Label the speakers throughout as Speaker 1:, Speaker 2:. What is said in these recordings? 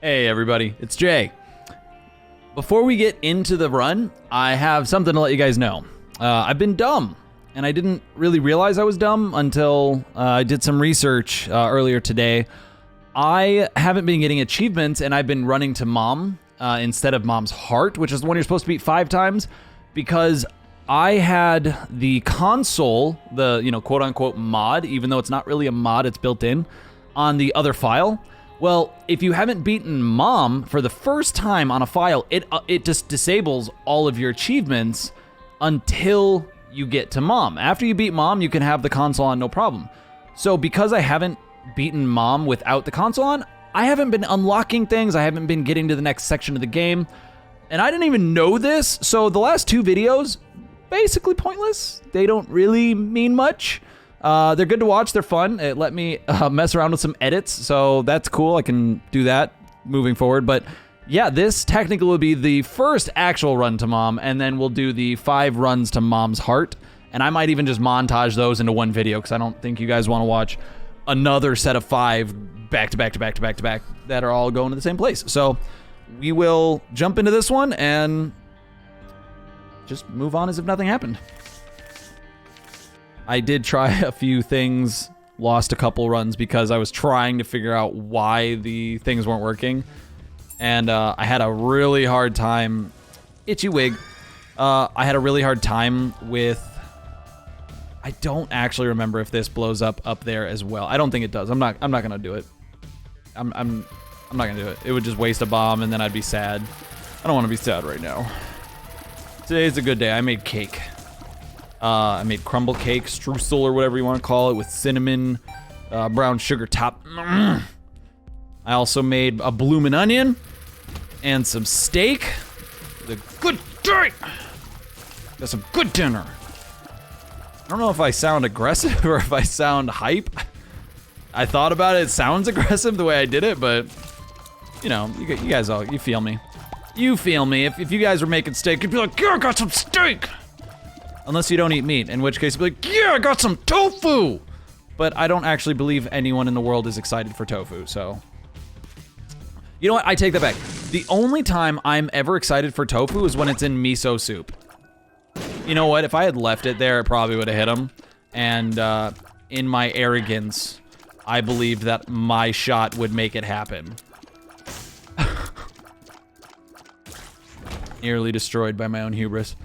Speaker 1: Hey everybody, it's Jay. Before we get into the run, I have something to let you guys know. I've been dumb, and I didn't really realize I was dumb until I did some research earlier today. I haven't been getting achievements, and I've been running to Mom instead of Mom's Heart, which is the one you're supposed to beat 5 times, because I had the console, the quote-unquote mod, even though it's not really a mod, it's built in, on the other file. Well, if you haven't beaten Mom for the first time on a file, it just disables all of your achievements until you get to Mom. After you beat Mom, you can have the console on, no problem. So because I haven't beaten Mom without the console on, I haven't been unlocking things, I haven't been getting to the next section of the game, and I didn't even know this, so the last 2 videos, basically pointless. They don't really mean much. They're good to watch, they're fun. It let me mess around with some edits, so that's cool. I can do that moving forward. But yeah, this technically will be the first actual run to Mom, and then we'll do the 5 runs to Mom's Heart. And I might even just montage those into one video, because I don't think you guys want to watch another set of 5 back to back to back to back to back that are all going to the same place. So we will jump into this one and just move on as if nothing happened. I did try a few things, lost a couple runs because I was trying to figure out why the things weren't working. And I had a really hard time, itchy wig. I had a really hard time with, I don't actually remember if this blows up there as well. I don't think it does. I'm not gonna do it. I'm not gonna do it. It would just waste a bomb and then I'd be sad. I don't wanna be sad right now. Today's a good day. I made cake. I made crumble cake, streusel, or whatever you want to call it, with cinnamon, brown sugar top. I also made a bloomin' onion and some steak. The good day. Got some good dinner. I don't know if I sound aggressive or if I sound hype. I thought about it. It sounds aggressive the way I did it, but you know, you guys all, you feel me. You feel me. If you guys were making steak, you'd be like, yeah, I got some steak. Unless you don't eat meat, in which case you'd be like, yeah, I got some tofu! But I don't actually believe anyone in the world is excited for tofu, so. You know what, I take that back. The only time I'm ever excited for tofu is when it's in miso soup. You know what, if I had left it there, it probably would have hit him. And in my arrogance, I believed that my shot would make it happen. Nearly destroyed by my own hubris.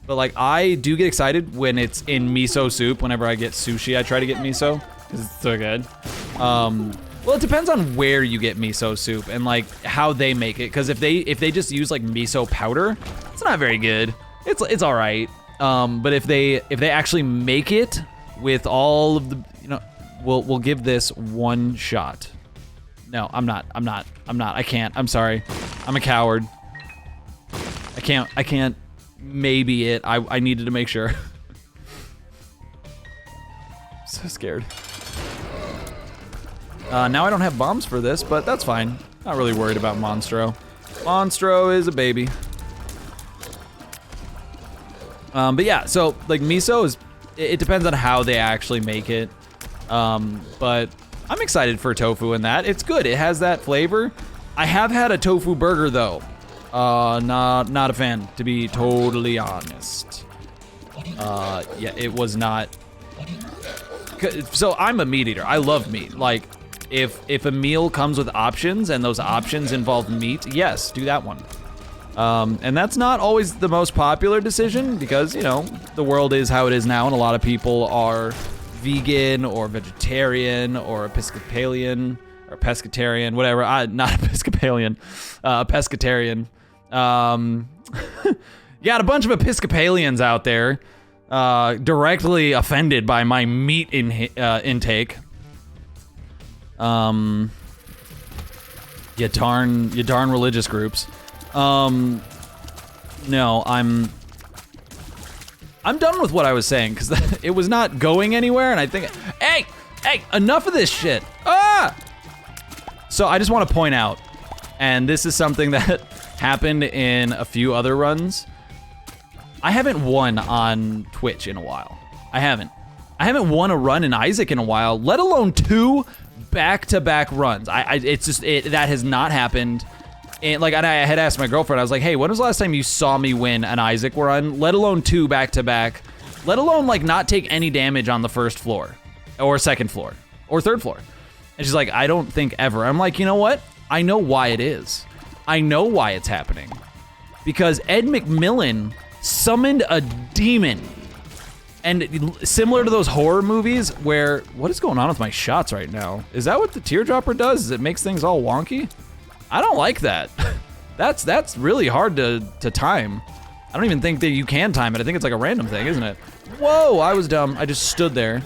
Speaker 1: But like, I do get excited when it's in miso soup. Whenever I get sushi, I try to get miso, because it's so good. Well, it depends on where you get miso soup and like how they make it. Because if they just use like miso powder, it's not very good. It's all right. But if they actually make it with all of the, we'll give this one shot. No, I'm not. I can't. I'm sorry. I'm a coward. I can't. Maybe it. I needed to make sure. So scared. Now I don't have bombs for this, but that's fine. Not really worried about Monstro. Monstro is a baby. But yeah, so like miso is, it depends on how they actually make it. But I'm excited for tofu in that. It's good. It has that flavor. I have had a tofu burger though. Not a fan, to be totally honest. Yeah, it was not. So I'm a meat eater. I love meat. Like, if a meal comes with options and those options involve meat, yes, do that one. And that's not always the most popular decision because, the world is how it is now, and a lot of people are vegan or vegetarian or Episcopalian or pescatarian, whatever. Not Episcopalian, pescatarian. You got a bunch of Episcopalians out there directly offended by my meat intake. You darn religious groups. No, I'm done with what I was saying because it was not going anywhere, and I think, hey, enough of this shit. So I just want to point out, and this is something that happened in a few other runs. I haven't won on Twitch in a while. I haven't won a run in Isaac in a while, let alone 2 back-to-back runs. It's just, that has not happened. And like, I had asked my girlfriend, I was like, hey, when was the last time you saw me win an Isaac run, let alone 2 back-to-back, let alone like not take any damage on the first floor or second floor or third floor? And she's like, I don't think ever. I'm like, you know what? I know why it is. I know why it's happening. Because Ed McMillan summoned a demon. And similar to those horror movies where, what is going on with my shots right now? Is that what the teardropper does? Is it makes things all wonky? I don't like that. That's really hard to time. I don't even think that you can time it. I think it's like a random thing, isn't it? Whoa, I was dumb. I just stood there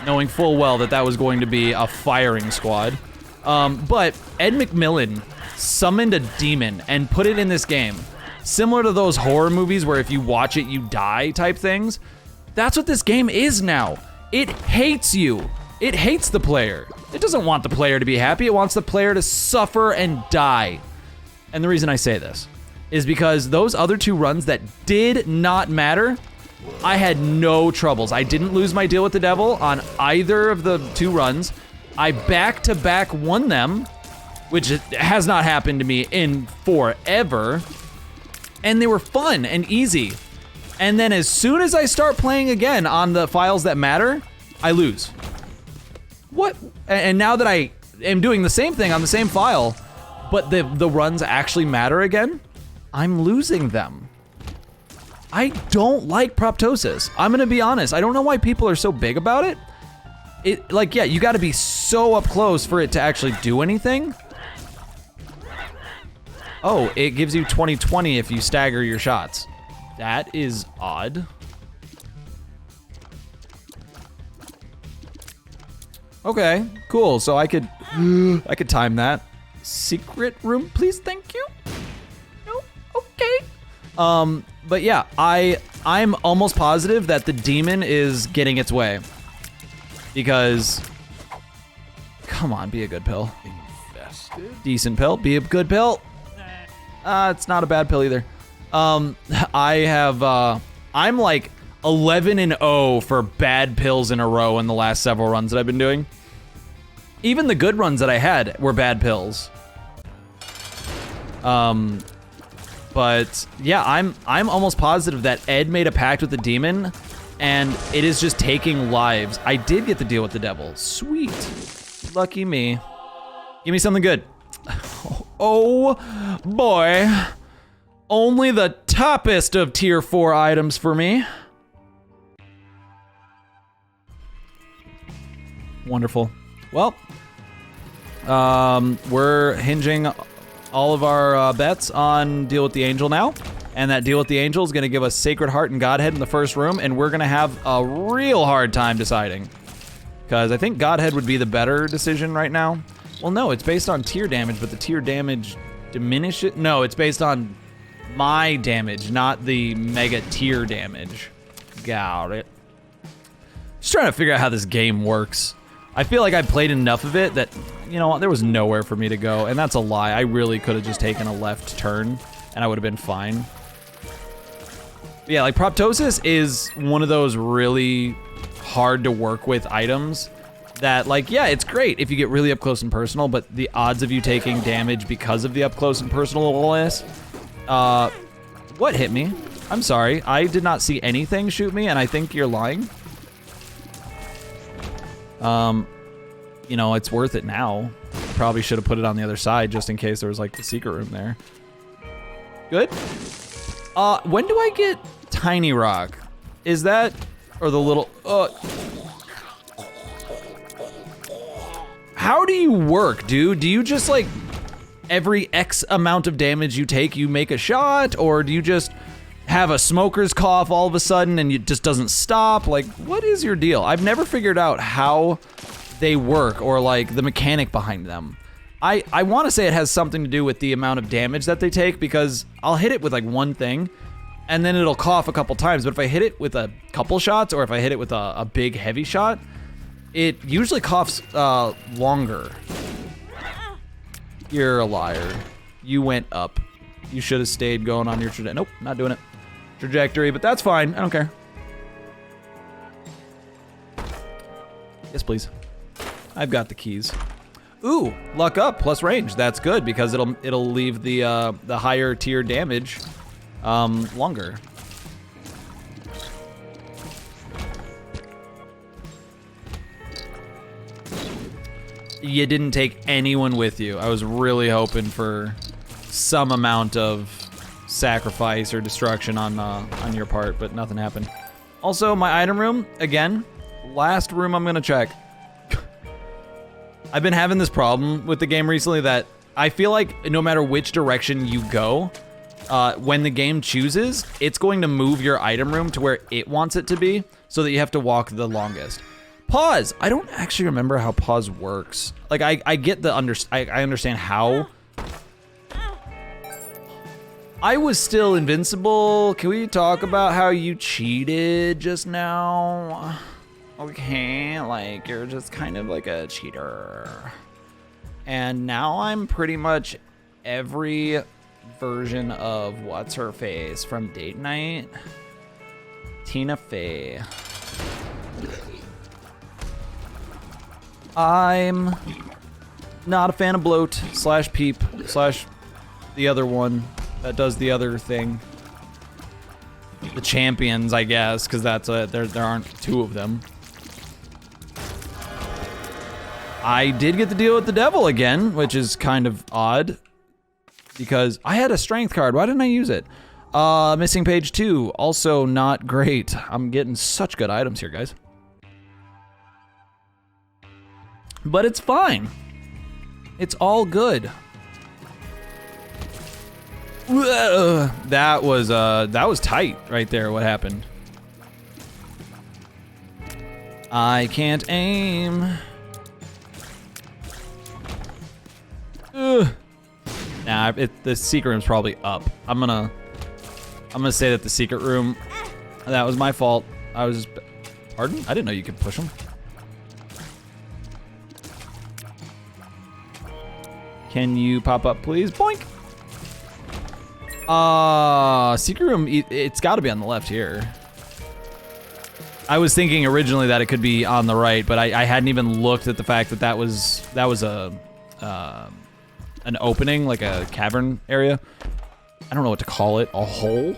Speaker 1: knowing full well that that was going to be a firing squad. But Ed McMillan summoned a demon and put it in this game. Similar to those horror movies where if you watch it, you die type things. That's what this game is now. It hates you. It hates the player. It doesn't want the player to be happy. It wants the player to suffer and die. And the reason I say this is because those other 2 runs that did not matter, I had no troubles. I didn't lose my deal with the devil on either of the 2 runs. I back-to-back won them, which has not happened to me in forever. And they were fun and easy. And then as soon as I start playing again on the files that matter, I lose. What? And now that I am doing the same thing on the same file, but the runs actually matter again, I'm losing them. I don't like Proptosis. I'm gonna be honest. I don't know why people are so big about it. Like, yeah, you gotta be so up close for it to actually do anything. Oh, it gives you 20/20 if you stagger your shots. That is odd. Okay, cool. So I could time that. Secret room, please, thank you. No, okay. But yeah, I'm almost positive that the demon is getting its way. Because, come on, be a good pill. Decent pill, be a good pill. It's not a bad pill either. I'm like 11-0 for bad pills in a row in the last several runs that I've been doing. Even the good runs that I had were bad pills. But yeah, I'm almost positive that Ed made a pact with the demon and it is just taking lives. I did get to deal with the devil. Sweet. Lucky me. Give me something good. Oh boy. Only the toppest of tier 4 items for me. Wonderful. Well, we're hinging all of our bets on Deal with the Angel now. And that Deal with the Angel is going to give us Sacred Heart and Godhead in the first room, and we're going to have a real hard time deciding. Because I think Godhead would be the better decision right now. Well, no, it's based on tier damage, but the tier damage diminishes. No, it's based on my damage, not the mega tier damage. Got it. Just trying to figure out how this game works. I feel like I played enough of it that, you know, there was nowhere for me to go, and that's a lie. I really could have just taken a left turn, and I would have been fine. But yeah, like Proptosis is one of those really hard to work with items that, like, yeah, it's great if you get really up close and personal, but the odds of you taking damage because of the up close and personalness, what hit me? I'm sorry, I did not see anything shoot me, and I think you're lying. You know, it's worth it now. Probably should have put it on the other side just in case there was like the secret room there. Good. When do I get Tiny Rock? Is that, or the little, how do you work, dude? Do you just like, every X amount of damage you take, you make a shot? Or do you just have a smoker's cough all of a sudden and it just doesn't stop? Like, what is your deal? I've never figured out how they work or like the mechanic behind them. I want to say it has something to do with the amount of damage that they take, because I'll hit it with like one thing and then it'll cough a couple times. But if I hit it with a couple shots, or if I hit it with a big heavy shot, it usually coughs longer. You're a liar. You went up. You should have stayed going on your trajectory. Nope, not doing it. Trajectory, but that's fine. I don't care. Yes, please. I've got the keys. Ooh, luck up plus range. That's good because it'll leave the higher tier damage longer. You didn't take anyone with you. I was really hoping for some amount of sacrifice or destruction on your part, but nothing happened. Also, my item room, again, last room I'm gonna check. I've been having this problem with the game recently that I feel like no matter which direction you go, when the game chooses, it's going to move your item room to where it wants it to be so that you have to walk the longest. Pause. I don't actually remember how pause works. Like I get the I understand how. I was still invincible. Can we talk about how you cheated just now? Okay, like you're just kind of like a cheater. And now I'm pretty much every version of what's her face from Date Night? Tina Fey. I'm not a fan of bloat slash peep slash the other one that does the other thing. The champions, I guess, because that's there aren't two of them. I did get to deal with the devil again, which is kind of odd because I had a strength card. Why didn't I use it? Missing page 2, also not great. I'm getting such good items here, guys. But it's fine. It's all good. That was tight right there. What happened? I can't aim. Nah, the secret room's probably up. I'm gonna say that the secret room, that was my fault. I was, pardon? I didn't know you could push them. Can you pop up, please? Boink. Secret room, it's gotta be on the left here. I was thinking originally that it could be on the right, but I hadn't even looked at the fact that that was an opening, like a cavern area. I don't know what to call it, a hole?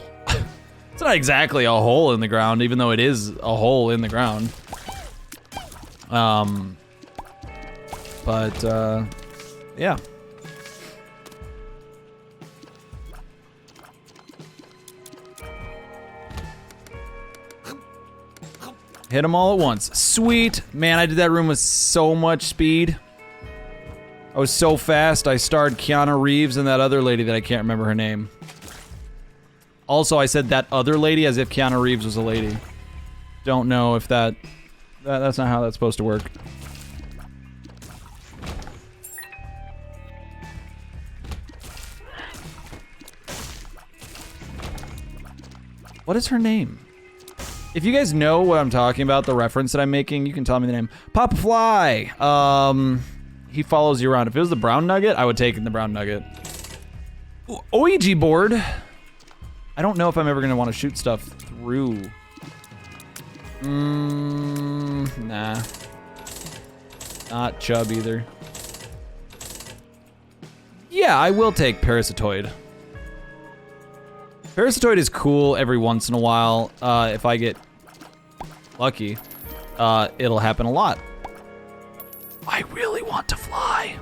Speaker 1: It's not exactly a hole in the ground, even though it is a hole in the ground. Yeah. Hit them all at once. Sweet. Man, I did that room with so much speed. I was so fast, I starred Keanu Reeves and that other lady that I can't remember her name. Also, I said that other lady as if Keanu Reeves was a lady. Don't know if that's not how that's supposed to work. What is her name? If you guys know what I'm talking about, the reference that I'm making, you can tell me the name. Papa Fly. He follows you around. If it was the brown nugget, I would take the brown nugget. Ooh, Ouija board. I don't know if I'm ever gonna want to shoot stuff through. Nah. Not Chubb either. Yeah, I will take Parasitoid. Parasitoid is cool every once in a while. If I get lucky, it'll happen a lot. I really want to fly.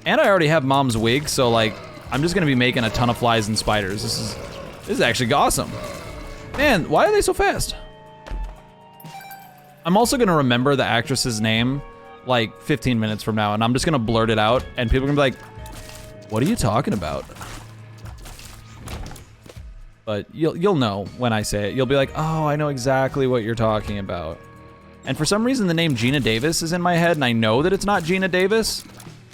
Speaker 1: And I already have Mom's wig, so like, I'm just gonna be making a ton of flies and spiders. This is actually awesome. Man, why are they so fast? I'm also gonna remember the actress's name like 15 minutes from now, and I'm just gonna blurt it out, and people are gonna be like, what are you talking about? But you'll know when I say it. You'll be like, oh, I know exactly what you're talking about. And for some reason, the name Gina Davis is in my head, and I know that it's not Gina Davis.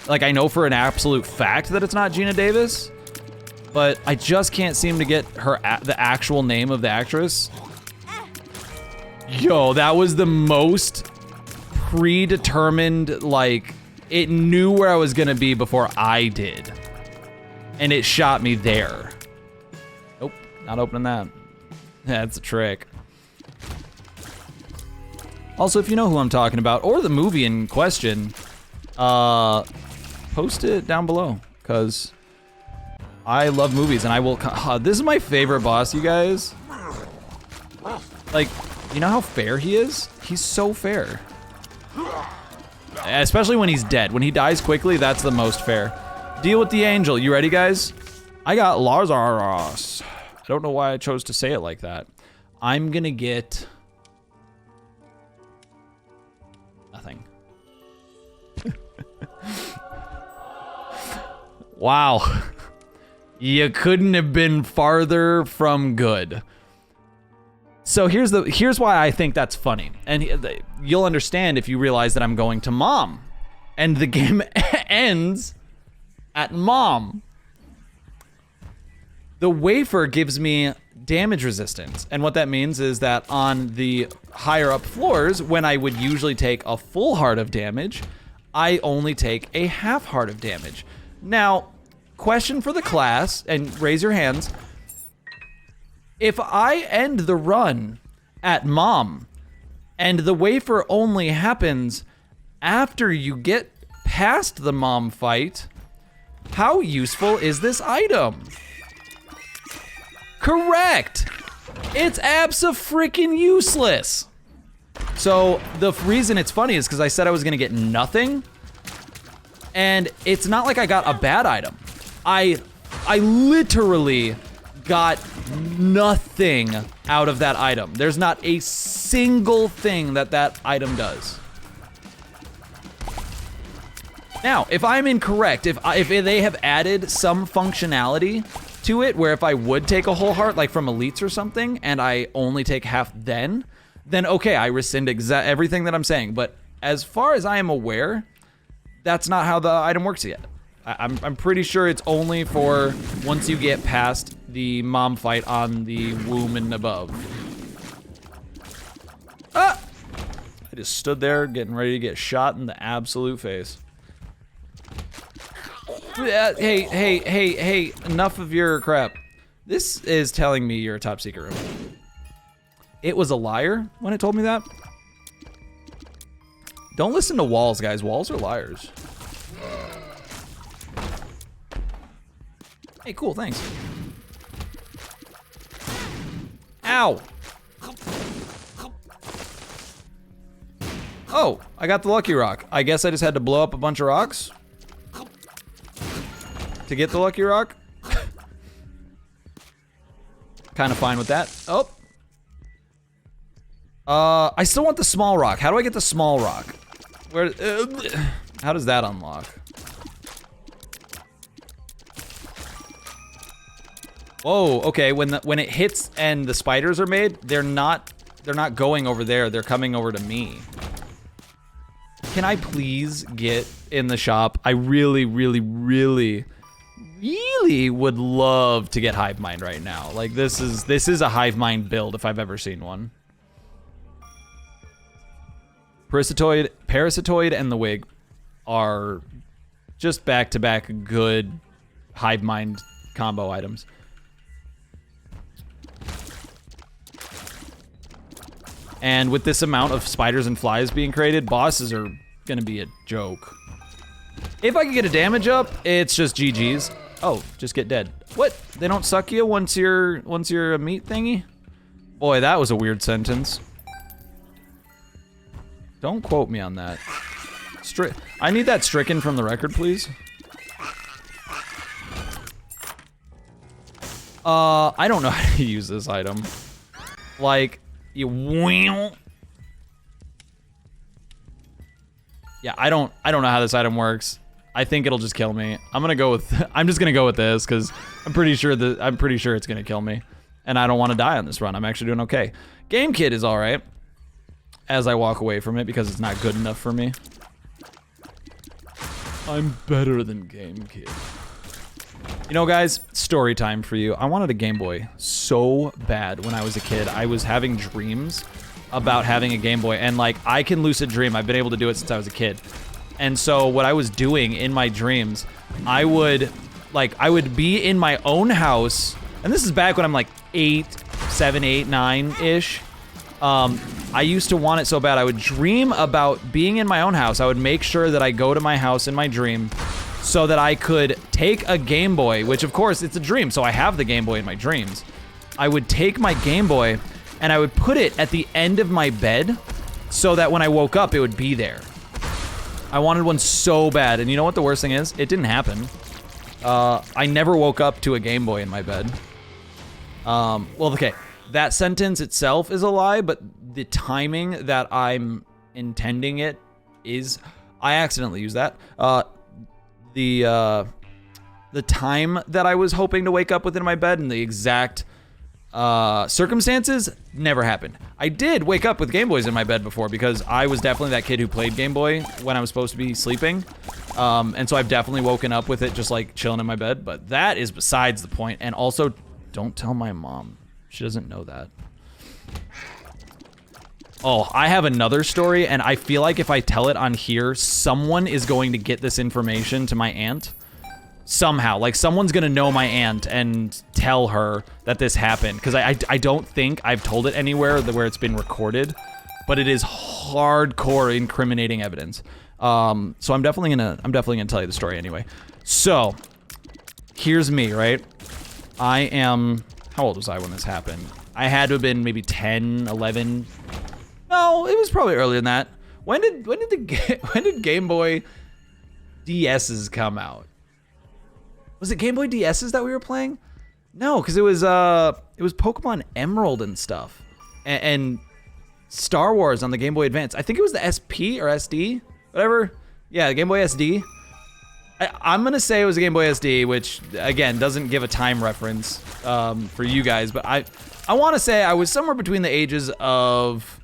Speaker 1: Like, I know for an absolute fact that it's not Gina Davis, but I just can't seem to get the actual name of the actress. Yo, that was the most predetermined, like, it knew where I was gonna be before I did. And it shot me there. Nope, not opening that. That's a trick. Also, if you know who I'm talking about, or the movie in question, post it down below, because I love movies, and I will, this is my favorite boss, you guys. Like, you know how fair he is? He's so fair. Especially when he's dead. When he dies quickly, that's the most fair. Deal with the angel. You ready, guys? I got Lazarus. I don't know why I chose to say it like that. I'm gonna get... nothing. Wow. You couldn't have been farther from good. So here's why I think that's funny. And you'll understand if you realize that I'm going to mom. And the game ends at mom. The wafer gives me damage resistance. And what that means is that on the higher up floors, when I would usually take a full heart of damage, I only take a half heart of damage. Now, question for the class, and raise your hands. If I end the run at mom, and the wafer only happens after you get past the mom fight, how useful is this item? Correct! It's abso-freaking useless! So the reason it's funny is because I said I was gonna get nothing, and it's not like I got a bad item. I literally got nothing out of that item. There's not a single thing that item does. Now, if I'm incorrect, if they have added some functionality to it where if I would take a whole heart, like from elites or something, and I only take half then okay, I rescind everything that I'm saying. But as far as I am aware, that's not how the item works yet. I'm pretty sure it's only for once you get past the mom fight on the womb and above. Ah! I just stood there getting ready to get shot in the absolute face. Hey, enough of your crap. This is telling me you're a top secret room. It was a liar when it told me that. Don't listen to walls, guys. Walls are liars. Hey, cool, thanks. Ow! Oh, I got the lucky rock. I guess I just had to blow up a bunch of rocks to get the lucky rock. Kind of fine with that. Oh. I still want the small rock. How do I get the small rock? Where? How does that unlock? Whoa, okay, when it hits and the spiders are made, they're not going over there, they're coming over to me. Can I please get in the shop? I really would love to get Hive Mind right now. Like this is a Hive Mind build if I've ever seen one. Parasitoid and the Wig are just back-to-back good Hive Mind combo items. And with this amount of spiders and flies being created, bosses are gonna be a joke. If I can get a damage up, it's just GG's. Oh, just get dead. What? They don't suck you once you're a meat thingy? Boy, that was a weird sentence. Don't quote me on that. I need that stricken from the record, please. I don't know how to use this item. Like, you wheel. Yeah, I don't know how this item works. I think it'll just kill me. I'm just gonna go with this because I'm pretty sure it's gonna kill me. And I don't want to die on this run. I'm actually doing okay. Game Kit is alright. As I walk away from it because it's not good enough for me. I'm better than Game Kit. You know, guys, story time for you. I wanted a Game Boy so bad when I was a kid. I was having dreams about having a Game Boy, and like, I can lucid dream. I've been able to do it since I was a kid. And so what I was doing in my dreams, I would be in my own house, and this is back when I'm like 7, 8, 9-ish. I used to want it so bad. I would dream about being in my own house. I would make sure that I go to my house in my dream so that I could take a Game Boy, which of course it's a dream, so I have the Game Boy in my dreams. I would take my Game Boy and I would put it at the end of my bed so that when I woke up, it would be there. I wanted one so bad, and you know what the worst thing is? It didn't happen. I never woke up to a Game Boy in my bed. Well, okay, that sentence itself is a lie, but the timing that I'm intending it is, I accidentally used that. The time that I was hoping to wake up within my bed and the exact circumstances never happened. I did wake up with Game Boys in my bed before because I was definitely that kid who played Game Boy when I was supposed to be sleeping. And so I've definitely woken up with it just like chilling in my bed, but that is besides the point. And also, don't tell my mom. She doesn't know that. Oh, I have another story, and I feel like if I tell it on here, someone is going to get this information to my aunt. Somehow, like someone's gonna know my aunt and tell her that this happened, because I don't think I've told it anywhere where it's been recorded, but it is hardcore incriminating evidence. So I'm definitely gonna tell you the story anyway. So here's me, right? I am, how old was I when this happened? I had to have been maybe 10, 11. No, it was probably earlier than that. When did Game Boy DS's come out? Was it Game Boy DS's that we were playing? No, because it was Pokemon Emerald and stuff, and Star Wars on the Game Boy Advance. I think it was the SP or SD, whatever. Yeah, the Game Boy SD. I'm gonna say it was a Game Boy SD, which again doesn't give a time reference for you guys, but I want to say I was somewhere between the ages of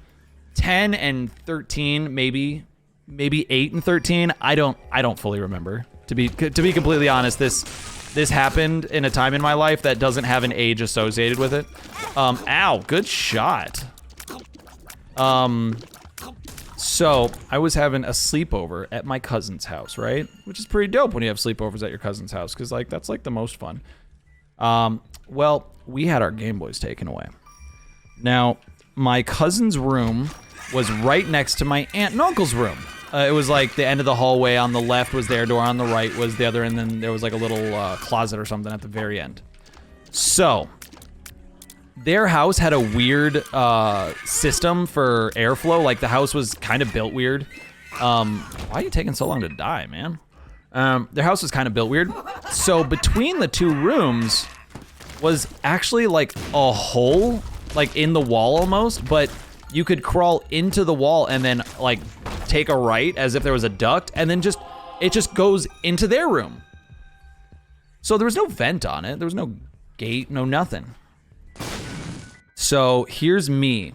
Speaker 1: 10 and 13, maybe 8 and 13. I don't fully remember. To be completely honest, this happened in a time in my life that doesn't have an age associated with it. Ow, good shot. So I was having a sleepover at my cousin's house, right? Which is pretty dope when you have sleepovers at your cousin's house, because like that's like the most fun. Well, we had our Game Boys taken away. Now, my cousin's room was right next to my aunt and uncle's room. It was like the end of the hallway. On the left was their door, on the right was the other, and then there was like a little closet or something at the very end. So, their house had a weird system for airflow. Like the house was kind of built weird. Why are you taking so long to die, man? Their house was kind of built weird. So between the two rooms was actually like a hole, like in the wall almost, but you could crawl into the wall and then like take a right as if there was a duct, and then it just goes into their room. So there was no vent on it. There was no gate, no nothing. So here's me,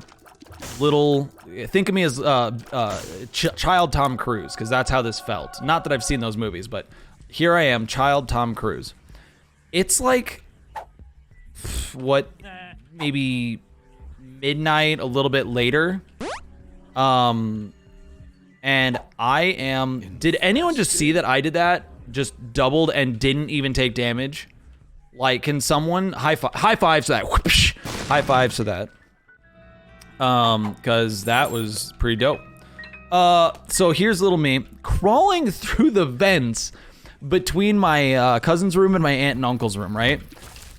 Speaker 1: think of me as child Tom Cruise, because that's how this felt. Not that I've seen those movies, but here I am, child Tom Cruise. It's like, what, maybe midnight, a little bit later. And I am, did anyone just see that I did that? Just doubled and didn't even take damage? Like, can someone high five to that? Whoosh, high fives to that. Cause that was pretty dope. So here's little me crawling through the vents between my cousin's room and my aunt and uncle's room, right?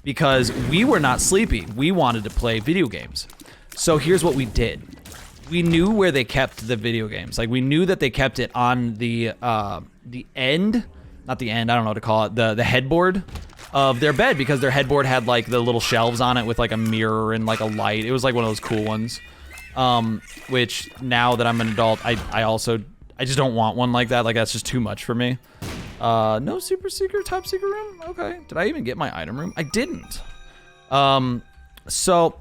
Speaker 1: Because we were not sleepy. We wanted to play video games. So here's what we did. We knew where they kept the video games. Like, we knew that they kept it on the end, not the end, I don't know what to call it, the headboard of their bed, because their headboard had like the little shelves on it with like a mirror and like a light. It was like one of those cool ones. Which now that I'm an adult, I just don't want one like that. Like, that's just too much for me. No super secret, top secret room? Okay. Did I even get my item room? I didn't. So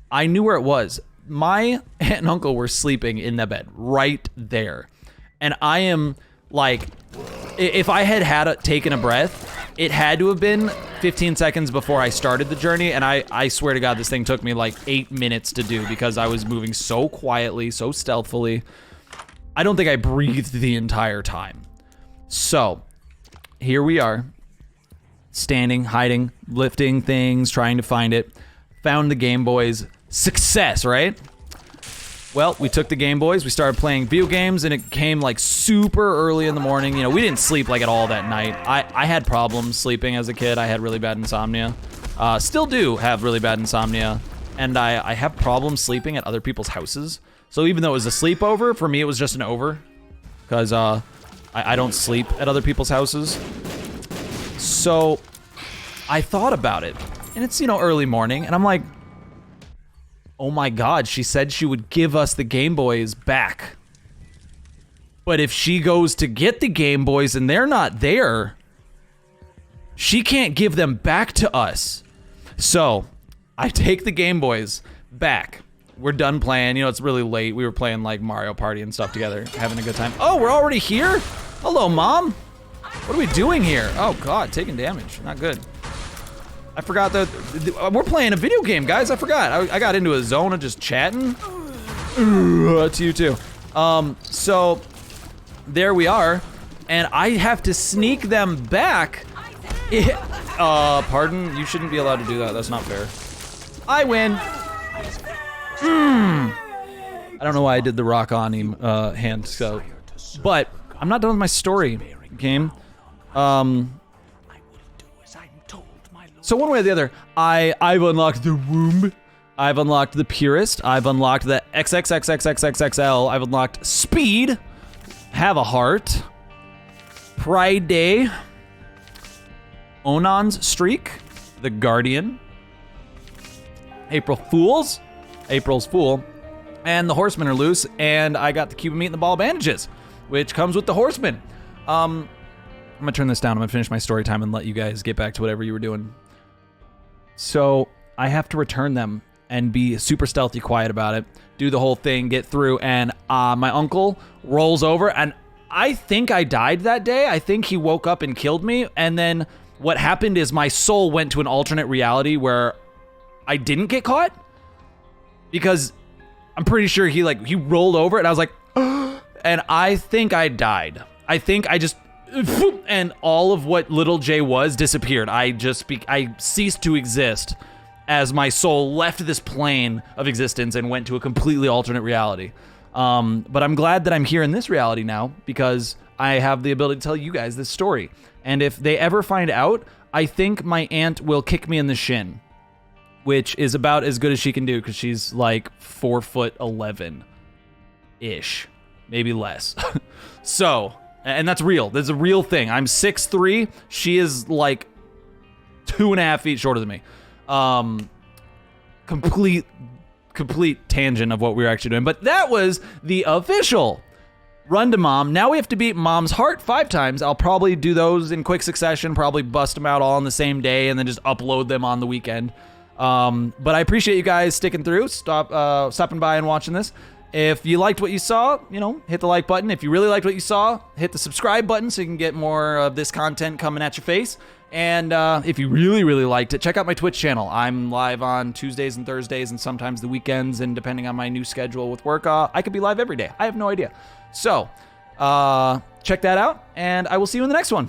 Speaker 1: I knew where it was. My aunt and uncle were sleeping in the bed right there. And I am like, if I had taken a breath, it had to have been 15 seconds before I started the journey. And I swear to God, this thing took me like 8 minutes to do, because I was moving so quietly, so stealthily. I don't think I breathed the entire time. So here we are, standing, hiding, lifting things, trying to find it. Found the Game Boys. Success, right? Well, we took the Game Boys, we started playing video games, and it came like super early in the morning. You know, we didn't sleep like at all that night. I had problems sleeping as a kid. I had really bad insomnia. Still do have really bad insomnia. And I have problems sleeping at other people's houses. So even though it was a sleepover, for me it was just an over. Because I don't sleep at other people's houses. So I thought about it. And it's, you know, early morning, and I'm like, oh my God, she said she would give us the Game Boys back. But if she goes to get the Game Boys and they're not there, she can't give them back to us. So I take the Game Boys back. We're done playing. You know, it's really late. We were playing like Mario Party and stuff together, having a good time. Oh, we're already here? Hello, Mom. What are we doing here? Oh God, taking damage. Not good. I forgot that we're playing a video game, guys. I forgot. I got into a zone of just chatting. To you too. So there we are, and I have to sneak them back. Pardon? You shouldn't be allowed to do that. That's not fair. I win. I don't know why I did the rock on him hand. So, but I'm not done with my story game. So one way or the other, I've unlocked the womb, I've unlocked the purist, I've unlocked the XXXXXXXL, I've unlocked speed, have a heart, Pride Day, Onon's streak, the Guardian, April Fool's Fool, and the Horsemen are loose, and I got the Cuban meat and the ball of bandages, which comes with the Horsemen. I'm gonna turn this down, I'm gonna finish my story time and let you guys get back to whatever you were doing. So I have to return them and be super stealthy quiet about it, do the whole thing, get through, and my uncle rolls over, and I think I died that day. I think he woke up and killed me, and then what happened is my soul went to an alternate reality where I didn't get caught, because I'm pretty sure he rolled over, and I was like, and I think I died. I think I just, and all of what little J was disappeared. I ceased to exist as my soul left this plane of existence and went to a completely alternate reality. But I'm glad that I'm here in this reality now, because I have the ability to tell you guys this story. And if they ever find out, I think my aunt will kick me in the shin, which is about as good as she can do, because she's like 4'11"-ish, maybe less. So, and that's real. That's a real thing. I'm 6'3". She is like 2.5 feet shorter than me. Complete tangent of what we were actually doing. But that was the official Run to Mom. Now we have to beat Mom's heart 5 times. I'll probably do those in quick succession, probably bust them out all on the same day and then just upload them on the weekend. But I appreciate you guys sticking through, stopping by and watching this. If you liked what you saw, you know, hit the like button. If you really liked what you saw, hit the subscribe button so you can get more of this content coming at your face. And if you really, really liked it, check out my Twitch channel. I'm live on Tuesdays and Thursdays and sometimes the weekends, and depending on my new schedule with work, I could be live every day. I have no idea. So check that out, and I will see you in the next one.